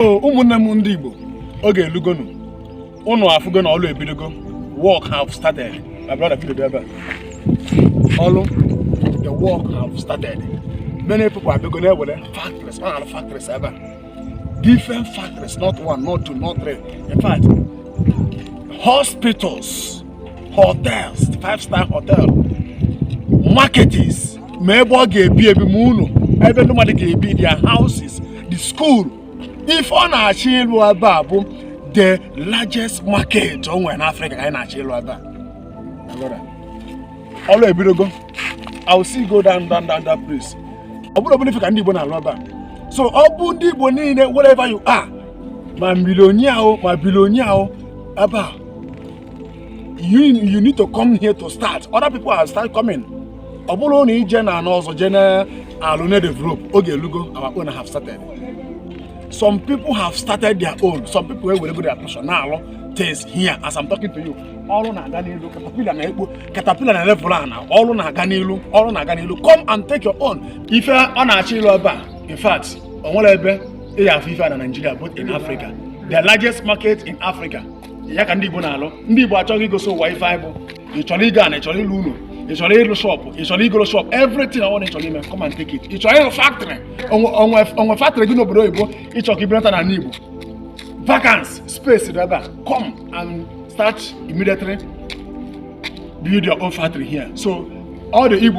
ụmụnne m ndị Igbo oge elugonu unu afụgo na ọlụ ebidogo. Work have started. My brother video ebe ọlụ the work have started. Many people are going to with factories, factories ever. Different factories, not one, not two, not three. In fact, hospitals, hotels, 5-star hotel, markets, maybe nobody be their houses, the school. If on our children the largest market in Africa in our children, all a bit ago, I will see go down that place. I wouldn't believe you can do so Obundi Bonine, whatever you are, my millionaire, my billionaire, Abba. You need to come here to start. Other people have started coming. Obulo ni Jenna and also Jenna Alone develop. Okay, Lugo, our own have started. Some people have started their own. Some people will go their personal things here as I'm talking to you. All on Aganilu, caterpillar and level now. All on Aganilu, all on Aganilu. Come and take your own. If you are on a chiloba, in fact, on whatever they have FIFA and Nigeria, both in Africa, the largest market in Africa. Yakandi Bonalo, Ndibo actually go so Wi-Fi, it's only gun, it's only Lulu, it's only shop, it's only go shop, everything I want to come and take it. It's only a factory. On a factory, you know, it's a Gibraltar and Nibo. Vacants, space, come and start immediately build your own factory here. So all the Igbo